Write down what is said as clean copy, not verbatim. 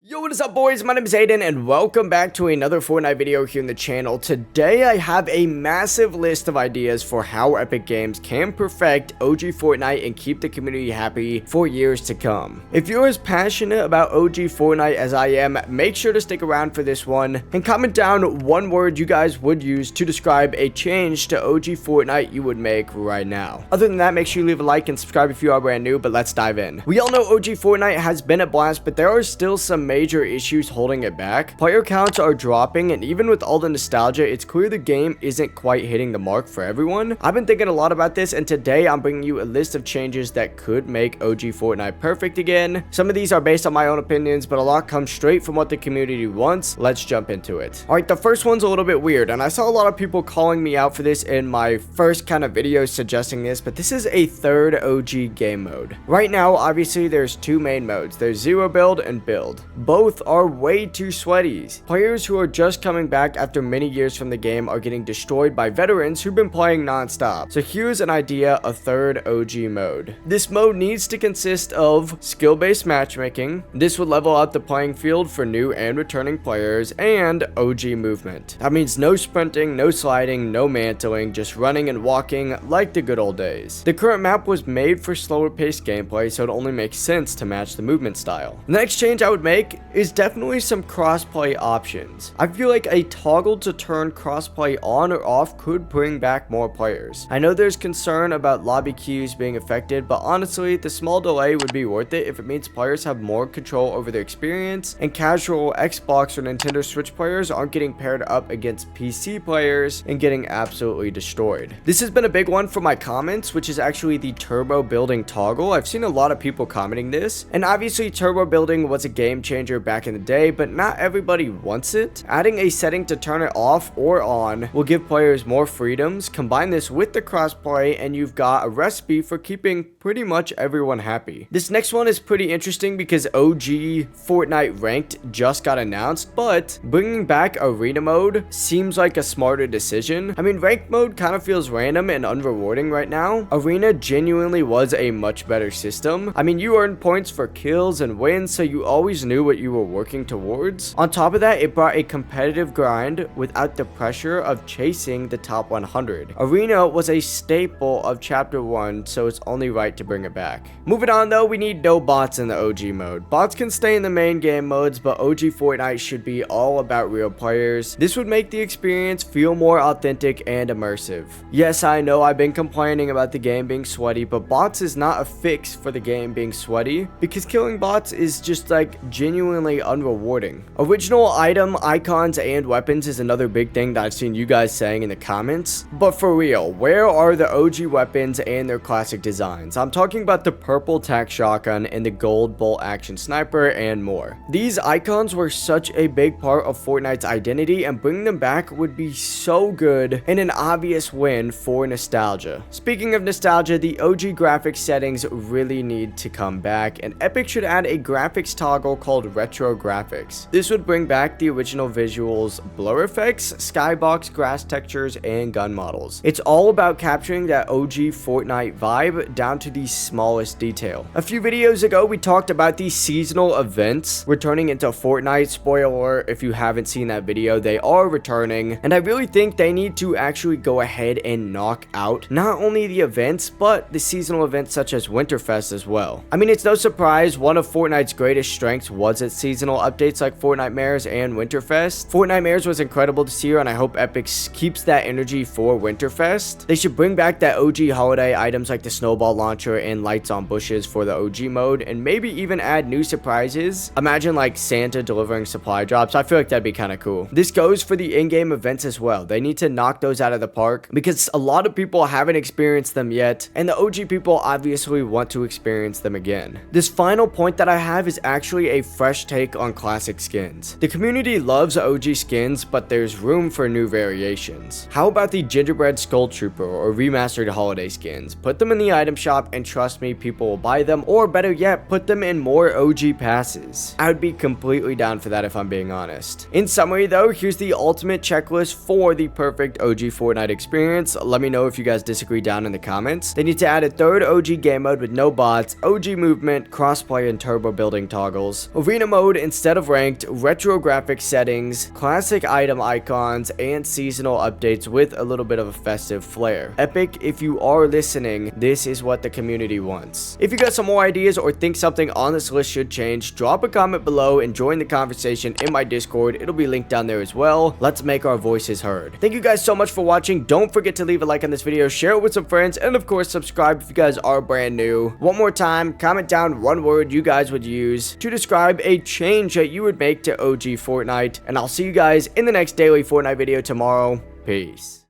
Yo, what is up, boys? My name is Aiden and welcome back to another Fortnite video here on the channel. Today I have a massive list of ideas for how Epic Games can perfect OG Fortnite and keep the community happy for years to come. If you're as passionate about OG Fortnite as I am, make sure to stick around for this one and comment down one word you guys would use to describe a change to OG Fortnite you would make right now. Other than that, make sure you leave a like and subscribe if you are brand new, but let's dive in. We all know OG Fortnite has been a blast, but there are still some major issues holding it back. Player counts are dropping, and even with all the nostalgia, it's clear the game isn't quite hitting the mark for everyone. I've been thinking a lot about this, and today I'm bringing you a list of changes that could make OG Fortnite perfect again. Some of these are based on my own opinions, but a lot comes straight from what the community wants. Let's jump into it. Alright, the first one's a little bit weird, and I saw a lot of people calling me out for this in my first kind of video suggesting this, but this is a third OG game mode. Right now, obviously, there's two main modes. There's zero build and build. Both are way too sweaty. Players who are just coming back after many years from the game are getting destroyed by veterans who've been playing non-stop. So here's an idea: a third OG mode. This mode needs to consist of skill-based matchmaking. This would level out the playing field for new and returning players, and OG movement. That means no sprinting, no sliding, no mantling, just running and walking like the good old days. The current map was made for slower paced gameplay, so it only makes sense to match the movement style. The next change I would make is definitely some crossplay options. I feel like a toggle to turn crossplay on or off could bring back more players. I know there's concern about lobby queues being affected, but honestly, the small delay would be worth it if it means players have more control over their experience and casual Xbox or Nintendo Switch players aren't getting paired up against PC players and getting absolutely destroyed. This has been a big one for my comments, which is actually the turbo building toggle. I've seen a lot of people commenting this, and obviously turbo building was a game changer back in the day, but not everybody wants it. Adding a setting to turn it off or on will give players more freedoms. Combine this with the crossplay and you've got a recipe for keeping pretty much everyone happy. This next one is pretty interesting because OG Fortnite Ranked just got announced, but bringing back arena mode seems like a smarter decision. I mean, ranked mode kind of feels random and unrewarding right now. Arena genuinely was a much better system. I mean, you earned points for kills and wins, so you always knew what you were working towards. On top of that, it brought a competitive grind without the pressure of chasing the top 100. Arena was a staple of chapter 1, so it's only right to bring it back. Moving on though, we need no bots in the OG mode. Bots can stay in the main game modes, but OG Fortnite should be all about real players. This would make the experience feel more authentic and immersive. Yes, I know I've been complaining about the game being sweaty, but bots is not a fix for the game being sweaty, because killing bots is just like genuinely unrewarding. Original item, icons, and weapons is another big thing that I've seen you guys saying in the comments. But for real, where are the OG weapons and their classic designs? I'm talking about the purple tac shotgun and the gold bolt action sniper and more. These icons were such a big part of Fortnite's identity, and bringing them back would be so good and an obvious win for nostalgia. Speaking of nostalgia, the OG graphics settings really need to come back, and Epic should add a graphics toggle called retro graphics. This would bring back the original visuals, blur effects, skybox, grass textures, and gun models. It's all about capturing that OG Fortnite vibe down to the smallest detail. A few videos ago, we talked about these seasonal events returning into Fortnite. Spoiler alert, if you haven't seen that video, they are returning, and I really think they need to actually go ahead and knock out not only the events, but the seasonal events such as Winterfest as well. I mean, it's no surprise one of Fortnite's greatest strengths was its seasonal updates like Fortnite Mares and Winterfest. Fortnite Mares was incredible to see, and I hope Epic keeps that energy for Winterfest. They should bring back that OG holiday items like the snowball launcher and lights on bushes for the OG mode, and maybe even add new surprises. Imagine like Santa delivering supply drops. I feel like that'd be kind of cool. This goes for the in-game events as well. They need to knock those out of the park because a lot of people haven't experienced them yet, and the OG people obviously want to experience them again. This final point that I have is actually a fresh take on classic skins. The community loves OG skins, but there's room for new variations. How about the gingerbread skull trooper or remastered holiday skins? Put them in the item shop and trust me, people will buy them, or better yet, put them in more OG passes. I would be completely down for that if I'm being honest. In summary though, here's the ultimate checklist for the perfect OG Fortnite experience. Let me know if you guys disagree down in the comments. They need to add a third OG game mode with no bots, OG movement, crossplay, and turbo building toggles, arena mode instead of ranked, retro graphic settings, classic item icons, and seasonal updates with a little bit of a festive flair. Epic, if you are listening, this is what the community wants. If you got some more ideas or think something on this list should change, drop a comment below and join the conversation in my Discord. It'll be linked down there as well. Let's make our voices heard. Thank you guys so much for watching. Don't forget to leave a like on this video, share it with some friends, and of course subscribe if you guys are brand new. One more time, comment down one word you guys would use to describe a change that you would make to OG Fortnite, and I'll see you guys in the next daily Fortnite video tomorrow. Peace.